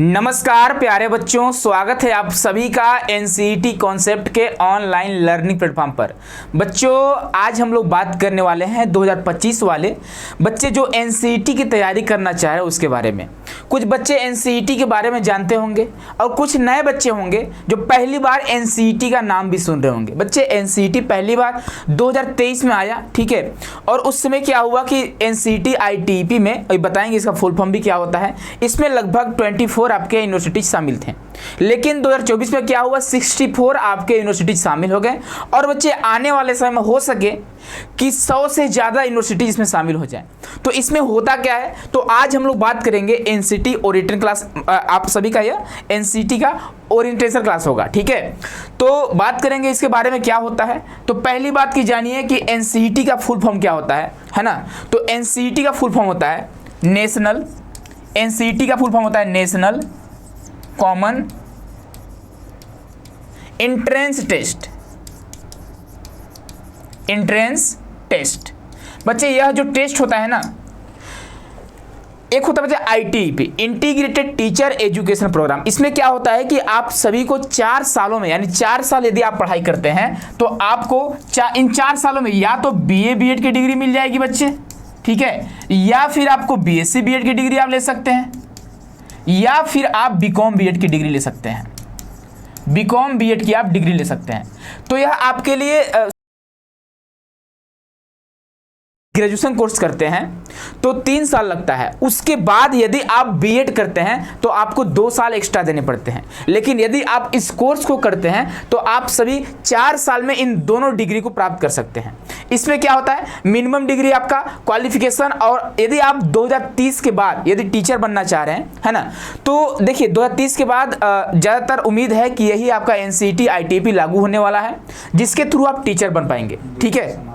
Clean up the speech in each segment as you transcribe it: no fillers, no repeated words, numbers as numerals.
नमस्कार प्यारे बच्चों, स्वागत है आप सभी का एनसीईटी कॉन्सेप्ट के ऑनलाइन लर्निंग प्लेटफॉर्म पर। बच्चों, आज हम लोग बात करने वाले हैं 2025 वाले बच्चे जो एनसीईटी की तैयारी करना चाह रहे हैं उसके बारे में। कुछ बच्चे एनसीईटी के बारे में जानते होंगे और कुछ नए बच्चे होंगे जो पहली बार एनसीईटी का नाम भी सुन रहे होंगे। बच्चे, एनसीईटी पहली बार 2023 में आया, ठीक है, और उस समय क्या हुआ कि एनसीईटी आईटीईपी में, बताएंगे इसका फुल फॉर्म भी क्या होता है, इसमें लगभग 24 आपके यूनिवर्सिटी शामिल थे। लेकिन 2024 में क्या हुआ, 64 आपके यूनिवर्सिटी शामिल हो गए और बच्चे आने वाले समय में हो सके कि 100 से ज़्यादा यूनिवर्सिटी इसमें शामिल हो जाए। तो इसमें होता क्या है, तो आज हम लोग बात करेंगे एनसीईटी ओरिएंटेशन क्लास। आप सभी का यह एनसीईटी का ओरिएंटेशन क्लास होगा, ठीक है। तो बात करेंगे इसके बारे में क्या होता है। तो पहली बात की जानिए कि एनसीईटी का फुल फॉर्म क्या होता है ना। तो एनसीईटी का फुल फॉर्म होता है नेशनल, एनसीईटी का फुल फॉर्म होता है national common entrance test. Entrance test बच्चे, यह जो टेस्ट होता है ना, एक होता है बच्चे ITEP, integrated teacher education programme. इसमें क्या होता है कि आप सभी को 4 सालों में, यानी 4 साल यदि आप पढ़ाई करते हैं तो आपको इन 4 सालों में या तो बीए बीएड की डिग्री मिल जाएगी बच्चे, ठीक है, या फिर आपको बीएससी बीएड की डिग्री आप ले सकते हैं, या फिर आप बीकॉम बीएड की डिग्री ले सकते हैं। बीकॉम बीएड की आप डिग्री ले सकते हैं। तो यह आपके लिए ग्रेजुएशन कोर्स करते हैं तो 3 साल लगता है। उसके बाद यदि आप बीएड करते हैं तो आपको 2 साल एक्स्ट्रा देने पड़ते हैं। लेकिन यदि आप इस कोर्स को करते हैं तो आप सभी 4 साल में इन दोनों डिग्री को प्राप्त कर सकते हैं। इसमें क्या होता है, मिनिमम डिग्री आपका क्वालिफिकेशन, और यदि आप 2030 के बाद यदि टीचर बनना चाह रहे हैं, है ना, तो देखिए 2030 के बाद ज़्यादातर उम्मीद है कि यही आपका एनसीईटी आईटीईपी लागू होने वाला है, जिसके थ्रू आप टीचर बन पाएंगे, ठीक है।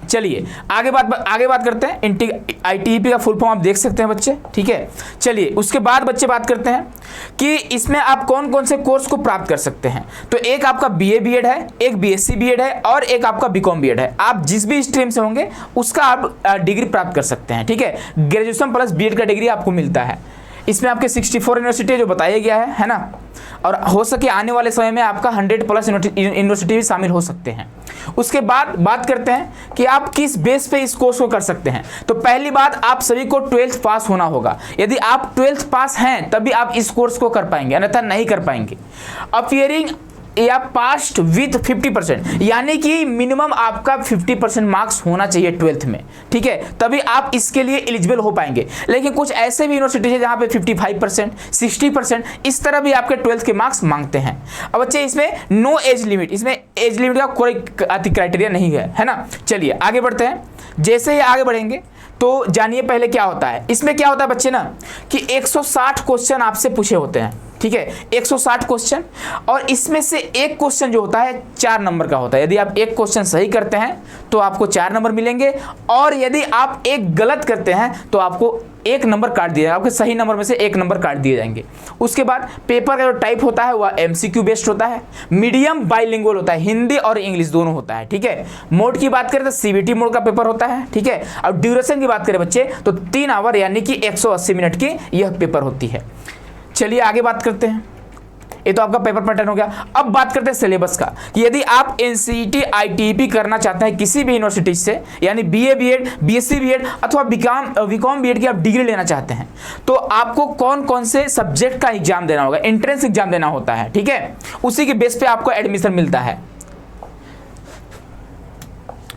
चलिए आगे बात करते हैं। आईटीईपी का फुल फॉर्म आप देख सकते हैं बच्चे, ठीक है। चलिए उसके बाद बच्चे बात करते हैं कि इसमें आप कौन कौन से कोर्स को प्राप्त कर सकते हैं। तो एक आपका बीए बीएड है, एक बीएससी बीएड है और एक आपका बीकॉम बीएड है। आप जिस भी स्ट्रीम से होंगे उसका आप डिग्री प्राप्त कर सकते हैं, ठीक है। ग्रेजुएशन प्लस बीएड का डिग्री आपको मिलता है। इसमें आपके 64 यूनिवर्सिटी जो बताया गया है ना, और हो सके आने वाले समय में आपका 100 प्लस यूनिवर्सिटी भी शामिल हो सकते हैं। उसके बाद बात करते हैं कि आप किस बेस पे इस कोर्स को कर सकते हैं। तो पहली बात, आप सभी को 12th पास होना होगा। यदि आप 12th पास हैं तभी आप इस कोर्स को कर पाएंगे, अन्यथा नहीं कर पाएंगे। अपीयरिंग या पास्ट विथ 50%, यानी कि मिनिमम आपका 50% मार्क्स होना चाहिए 12th में, ठीक है, तभी आप इसके लिए एलिजिबल हो पाएंगे। लेकिन कुछ ऐसे भी यूनिवर्सिटी है जहाँ पे 55%, 60% इस तरह भी आपके 12th के मार्क्स मांगते हैं। अब बच्चे, इसमें नो एज लिमिट, इसमें एज लिमिट का कोई क्राइटेरिया नहीं है ना। चलिए आगे बढ़ते हैं। जैसे ही आगे बढ़ेंगे तो जानिए पहले क्या होता है। इसमें क्या होता है बच्चे ना, कि 160 क्वेश्चन आपसे पूछे होते हैं, ठीक है, 160 क्वेश्चन, और इसमें से एक क्वेश्चन जो होता है 4 नंबर का होता है। यदि आप एक क्वेश्चन सही करते हैं तो आपको 4 नंबर मिलेंगे, और यदि आप एक गलत करते हैं तो आपको 1 नंबर काट दिया जाएगा। आपके सही नंबर में से 1 नंबर काट दिए जाएंगे। उसके बाद पेपर का जो टाइप होता है वह एमसीक्यू बेस्ड होता है, मीडियम बाइलिंगुअल होता है, हिंदी और इंग्लिश दोनों होता है, ठीक है। मोड की बात करें तो सीबीटी मोड का पेपर होता है, ठीक है। और ड्यूरेशन की बात करें बच्चे तो 3 आवर यानी कि 180 मिनट की यह पेपर होती है। चलिए आगे बात करते हैं। ये तो आपका पेपर पैटर्न हो गया। अब बात करते हैं सिलेबस का, कि यदि आप एनसीईटी आईटीईपी करना चाहते हैं किसी भी यूनिवर्सिटी से, यानी बीए बीएड, बीएससी बीएड अथवा बीकॉम बीएड की आप डिग्री लेना चाहते हैं, तो आपको कौन कौन से सब्जेक्ट का एग्जाम देना होगा, एंट्रेंस एग्जाम देना होता है, ठीक है। उसी के बेस पे आपको एडमिशन मिलता है।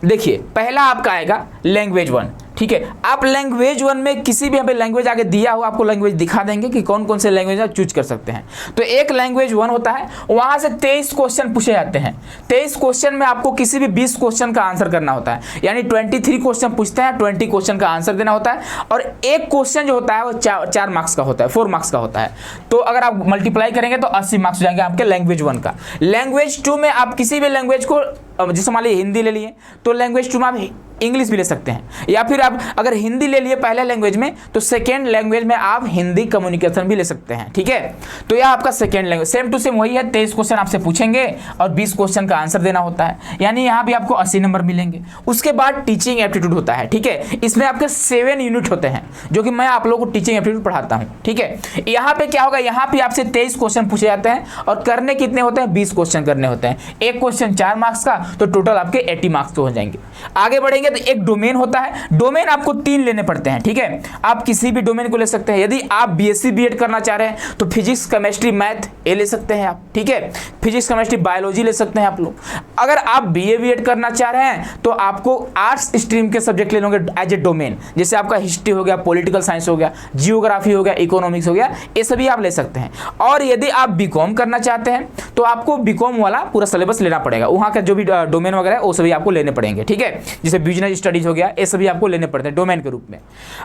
देखिए पहला आपका आएगा लैंग्वेज 1, ठीक है। आप लैंग्वेज 1 में किसी भी यहाँ पे लैंग्वेज आगे दिया हो, आपको लैंग्वेज दिखा देंगे कि कौन कौन से लैंग्वेज आप चूज कर सकते हैं। तो एक लैंग्वेज 1 होता है, वहाँ से 23 क्वेश्चन पूछे जाते हैं। 23 क्वेश्चन में आपको किसी भी 20 क्वेश्चन का आंसर करना होता है, यानी 23 क्वेश्चन पूछते हैं, 20 क्वेश्चन का आंसर देना होता है। और एक क्वेश्चन जो होता है वो 4 मार्क्स का होता है, 4 मार्क्स का होता है। तो अगर आप मल्टीप्लाई करेंगे तो 80 मार्क्स हो जाएंगे आपके लैंग्वेज 1 का। लैंग्वेज 2 में आप किसी भी लैंग्वेज को, जैसे मान लीजिए हिंदी ले लिए, तो लैंग्वेज 2 में आप इंग्लिश भी ले सकते हैं, या फिर आप अगर हिंदी ले लिए पहले लैंग्वेज में तो सेकेंड लैंग्वेज में आप हिंदी कम्युनिकेशन भी ले सकते हैं, ठीक है। तो यह आपका second language, same to same वही है। 23 क्वेश्चन आपसे पूछेंगे और 20 क्वेश्चन का आंसर देना होता है, यानी यहाँ भी आपको 80 नंबर मिलेंगे। उसके बाद टीचिंग एप्टीट्यूड होता है, ठीक है। इसमें आपके 7 यूनिट होते हैं जो कि मैं आप लोगों को टीचिंग एप्टीट्यूड पढ़ाता हूँ, ठीक है। यहाँ पे क्या होगा, यहाँ पे आपसे 23 क्वेश्चन पूछे जाते हैं और करने कितने होते हैं, 20 क्वेश्चन करने होते हैं। एक क्वेश्चन 4 मार्क्स का, तो टोटल आपके 80 मार्क्स तो हो जाएंगे। आगे बढ़ेंगे तो एक डोमेन होता है, डोमेन आपको 3 लेने पड़ते हैं, ठीक है। आप किसी भी डोमेन को ले सकते हैं। यदि आप बीएससी बीएड करना चाह रहे हैं तो फिजिक्स केमिस्ट्री मैथ ए ले सकते हैं आप, ठीक है। फिजिक्स केमिस्ट्री बायोलॉजी ले सकते हैं आप लोग। अगर आप बीए बीएड करना चाह रहे हैं तो आपको आर्ट्स स्ट्रीम के सब्जेक्ट ले लोगे एज ए डोमेन, जैसे आपका हिस्ट्री हो गया, पॉलिटिकल साइंस हो गया, जियोग्राफी हो गया, इकोनॉमिक्स हो गया, ये सभी आप ले सकते हैं। और यदि आप बीकॉम करना चाहते हैं तो आपको बीकॉम वाला पूरा सिलेबस लेना पड़ेगा, वहाँ का जो भी डोमेन वगैरह है वो सभी आपको लेने पड़ेंगे, ठीक है। जैसे बिजनेस स्टडीज हो गया, ये सभी आपको लेने पड़ते हैं डोमेन के रूप में।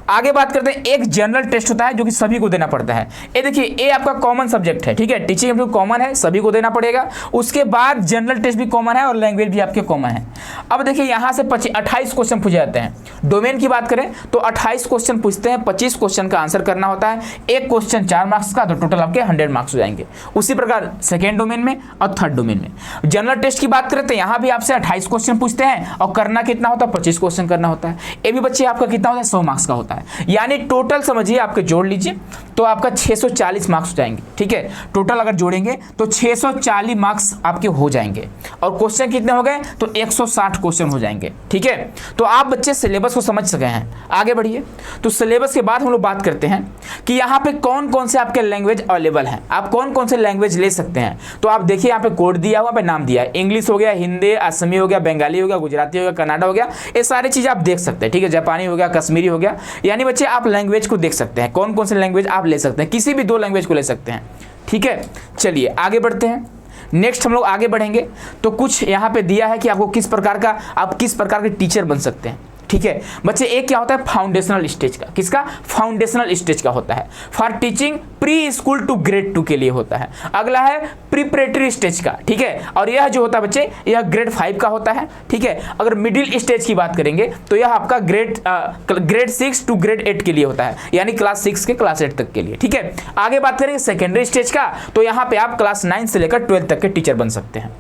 आगे बात करते हैं, एक जनरल टेस्ट होता है जो कि सभी को देना पड़ता है। ये देखिए, ये आपका कॉमन सब्जेक्ट है, ठीक है। टीचिंग एप्टीट्यूड कॉमन है, सभी को देना पड़ेगा। उसके बाद जनरल टेस्ट भी कॉमन है और लैंग्वेज भी आपके कॉमन है। अब देखिए, यहाँ से 28 क्वेश्चन पूछे जाते हैं। डोमेन की बात करें तो 28 क्वेश्चन पूछते हैं, 25 क्वेश्चन का आंसर करना होता है। एक क्वेश्चन 4 मार्क्स का, तो टोटल आपके 100 मार्क्स हो जाएंगे। उसी प्रकार सेकेंड डोमेन में और थर्ड डोमेन में। जनरल टेस्ट की बात करें तो यहाँ भी आपसे 28 क्वेश्चन पूछते हैं और करना कितना होता है, 25 क्वेश्चन करना होता है। ये भी बच्चे आपका कितना होता है, 100 मार्क्स का होता है। यानी टोटल समझिए, आपके जोड़ लीजिए तो आपका 640 मार्क्स हो जाएंगे, ठीक है। टोटल अगर जोड़ेंगे तो 640 मार्क्स आपके हो जाएंगे। और क्वेश्चन कितने हो गए, तो 160 क्वेश्चन हो जाएंगे, ठीक है। तो आप बच्चे सिलेबस को समझ सके हैं। आगे बढ़िए, तो सिलेबस के बाद हम लोग बात करते हैं कि यहाँ पे कौन कौन से आपके लैंग्वेज अवेलेबल हैं, आप कौन कौन से लैंग्वेज ले सकते हैं। तो आप देखिए, यहाँ पे कोड दिया हुआ, पे नाम दिया है, इंग्लिश हो गया, हिंदी, असमी हो गया, बंगाली हो गया, गुजराती हो गया, कन्नड़ा हो गया, ये सारी चीज़ें आप देख सकते हैं, ठीक है। जापानी हो गया, कश्मीरी हो गया। यानी बच्चे आप लैंग्वेज को देख सकते हैं, कौन कौन से लैंग्वेज आप ले सकते हैं, किसी भी 2 लैंग्वेज को ले सकते हैं, ठीक है। चलिए आगे बढ़ते हैं। नेक्स्ट हम लोग आगे बढ़ेंगे तो कुछ यहाँ पे दिया है कि आपको किस प्रकार के टीचर बन सकते हैं, ठीक है बच्चे। एक क्या होता है, फाउंडेशनल स्टेज का, किसका, फाउंडेशनल स्टेज का होता है, for teaching pre school to grade 2 के लिए होता है। अगला है प्रिपरेटरी स्टेज का, ठीक है। और यह जो होता है बच्चे, यह ग्रेड 5 का होता है, ठीक है। अगर मिडिल स्टेज की बात करेंगे तो यह आपका ग्रेड 6 टू ग्रेड 8 के लिए होता है, यानी क्लास 6 के क्लास 8 तक के लिए, ठीक है। आगे बात करेंगे सेकेंडरी स्टेज का, तो यहाँ पे आप क्लास 9 से लेकर 12 तक के टीचर बन सकते हैं।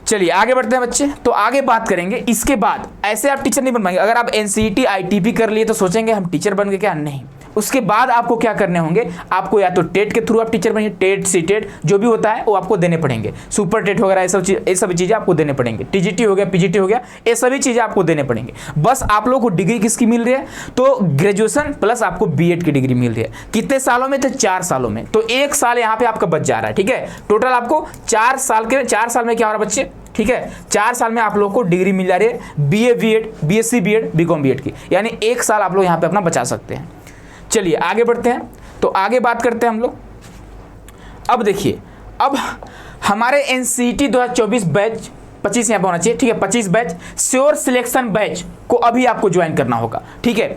चलिए आगे बढ़ते हैं बच्चे। तो आगे बात करेंगे, इसके बाद ऐसे आप टीचर नहीं बन पाएंगे। अगर आप एनसीईटी आईटीपी कर लिए तो सोचेंगे हम टीचर बन गए क्या, नहीं। उसके बाद आपको क्या करने होंगे, आपको या तो टेट के थ्रू आप टीचर बनिए, टेट सीटेट जो भी होता है वो आपको देने पड़ेंगे, सुपर टेट वगैरह ये सब चीज़ें आपको देने पड़ेंगे, टीजीटी हो गया, पीजीटी हो गया, ये सभी चीज़ें आपको देने पड़ेंगे। बस आप लोगों को डिग्री किसकी मिल रही है, तो ग्रेजुएशन प्लस आपको बीएड की डिग्री मिल रही है। कितने सालों में, तो 4 सालों में। तो 1 साल यहाँ पे आपका बच जा रहा है, ठीक है। टोटल आपको 4 साल में क्या हो रहा है बच्चे, ठीक है, 4 साल में आप लोगों को डिग्री मिल जा रही है, BA BEd, BSc BEd, BCom BEd की। यानी 1 साल आप लोग यहाँ पे अपना बचा सकते हैं। चलिए आगे बढ़ते हैं। तो आगे बात करते हैं हम लोग। अब देखिए, अब हमारे एनसीईटी 2024 बैच 25 यहाँ पे होना चाहिए, ठीक है। 25 बैच श्योर सिलेक्शन बैच को अभी आपको ज्वाइन करना होगा, ठीक है।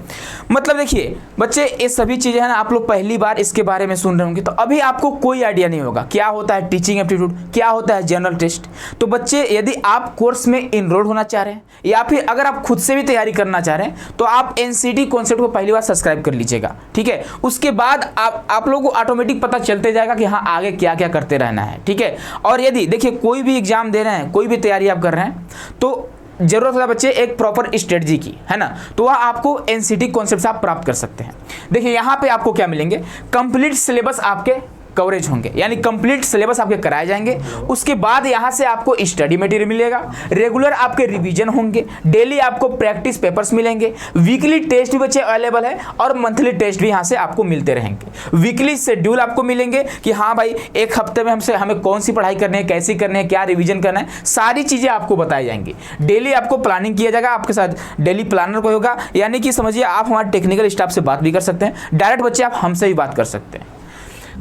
मतलब देखिए बच्चे, ये सभी चीज़ें हैं ना, आप लोग पहली बार इसके बारे में सुन रहे होंगे, तो अभी आपको कोई आइडिया नहीं होगा क्या होता है टीचिंग एप्टीट्यूड, क्या होता है जनरल टेस्ट। तो बच्चे, यदि आप कोर्स में इनरोल होना चाह रहे हैं या फिर अगर आप खुद से भी तैयारी करना चाह रहे हैं तो आप एनसीईटी कॉन्सेप्ट को पहली बार सब्सक्राइब कर लीजिएगा, ठीक है। उसके बाद आप लोगों को ऑटोमेटिक पता चलते जाएगा कि हाँ आगे क्या क्या करते रहना है, ठीक है। और यदि देखिए कोई भी एग्जाम दे रहे हैं, कोई भी तैयारी आप कर रहे हैं, तो जरूरत है बच्चे एक प्रॉपर स्ट्रेटजी की, है ना। तो वह आपको एनसीईटी कॉन्सेप्ट से आप प्राप्त कर सकते हैं। देखिए यहाँ पे आपको क्या मिलेंगे, कंप्लीट सिलेबस आपके कवरेज होंगे, यानी कंप्लीट सिलेबस आपके कराए जाएंगे। उसके बाद यहाँ से आपको स्टडी मटेरियल मिलेगा, रेगुलर आपके रिवीजन होंगे, डेली आपको प्रैक्टिस पेपर्स मिलेंगे, वीकली टेस्ट भी बच्चे अवेलेबल है और मंथली टेस्ट भी यहाँ से आपको मिलते रहेंगे। वीकली शेड्यूल आपको मिलेंगे कि हाँ भाई एक हफ्ते में हमें कौन सी पढ़ाई करनी है, कैसी करनी है, क्या रिविजन करना है, सारी चीज़ें आपको बताई जाएंगी। डेली आपको प्लानिंग किया जाएगा, आपके साथ डेली प्लानर को होगा, यानी कि समझिए आप हमारे टेक्निकल स्टाफ से बात भी कर सकते हैं, डायरेक्ट बच्चे आप हमसे भी बात कर सकते हैं।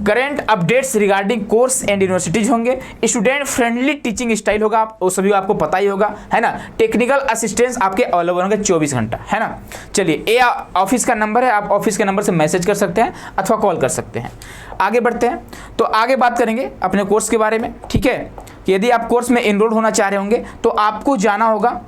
Current updates regarding course and universities होंगे, स्टूडेंट फ्रेंडली टीचिंग स्टाइल होगा, वो सभी आपको पता ही होगा, है ना। टेक्निकल असिस्टेंस आपके अवेलेबल होंगे 24 घंटा, है ना। चलिए, ये ऑफिस का नंबर है, आप ऑफिस के नंबर से मैसेज कर सकते हैं अथवा कॉल कर सकते हैं। आगे बढ़ते हैं, तो आगे बात करेंगे अपने कोर्स के बारे में, ठीक है। यदि आप कोर्स में एनरोल होना चाह रहे होंगे तो आपको जाना होगा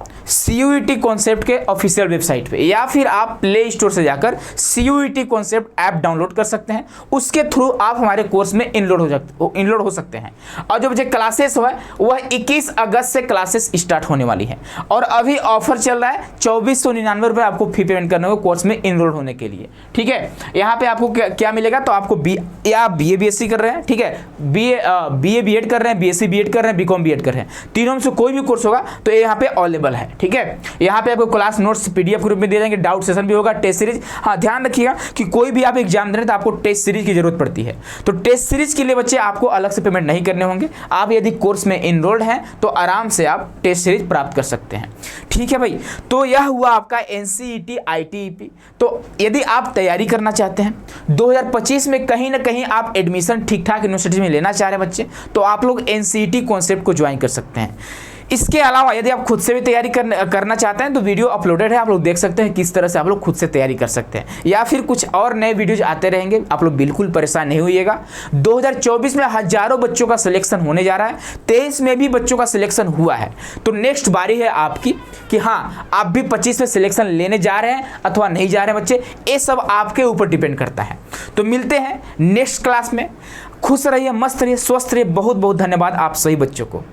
CUET कॉन्सेप्ट के ऑफिशियल वेबसाइट पे, या फिर आप प्ले स्टोर से जाकर CUET कॉन्सेप्ट ऐप डाउनलोड कर सकते हैं। उसके थ्रू आप हमारे कोर्स में इनरोल हो सकते हैं। और जो बच्चे क्लासेस है वह 21 अगस्त से क्लासेस स्टार्ट होने वाली है, और अभी ऑफर चल रहा है 2499 रुपये आपको फी पेमेंट करने होगा कोर्स में इनरोल होने के लिए। ठीक है, यहाँ पे आपको क्या मिलेगा, तो आपको BA BSc कर रहे हैं, ठीक है, BA BEd कर रहे हैं, BSc BEd कर रहे हैं, BCom BEd कर रहे हैं, तीनों में से कोई भी कोर्स होगा तो ये यहाँ पे अवेलेबल है। ठीक है, यहाँ पे आपको क्लास नोट्स PDF ग्रुप में दे देंगे, डाउट सेशन भी होगा, टेस्ट सीरीज। हाँ, ध्यान रखिएगा कि कोई भी आप एग्जाम दे रहे हैं तो आपको टेस्ट सीरीज की जरूरत पड़ती है, तो टेस्ट सीरीज के लिए बच्चे आपको अलग से पेमेंट नहीं करने होंगे। आप यदि कोर्स में इनरोल्ड हैं तो आराम से आप टेस्ट सीरीज प्राप्त कर सकते हैं। ठीक है भाई, तो यह हुआ आपका NCET ITEP। तो यदि आप तैयारी करना चाहते हैं 2025 में कहीं ना कहीं आप एडमिशन ठीक ठाक यूनिवर्सिटी में लेना चाह रहे हैं बच्चे, तो आप लोग NCET कॉन्सेप्ट को ज्वाइन कर सकते हैं। इसके अलावा यदि आप खुद से भी तैयारी करना चाहते हैं तो वीडियो अपलोडेड है, आप लोग देख सकते हैं किस तरह से आप लोग खुद से तैयारी कर सकते हैं, या फिर कुछ और नए वीडियोज आते रहेंगे। आप लोग बिल्कुल परेशान नहीं होइएगा। 2024 में हजारों बच्चों का सिलेक्शन होने जा रहा है, 23 में भी बच्चों का सिलेक्शन हुआ है, तो नेक्स्ट बारी है आपकी कि हाँ आप भी 25 में सिलेक्शन लेने जा रहे हैं अथवा नहीं जा रहे हैं बच्चे, ये सब आपके ऊपर डिपेंड करता है। तो मिलते हैं नेक्स्ट क्लास में, खुश रहिए, मस्त रहिए, स्वस्थ रहिए। बहुत बहुत धन्यवाद आप सभी बच्चों को।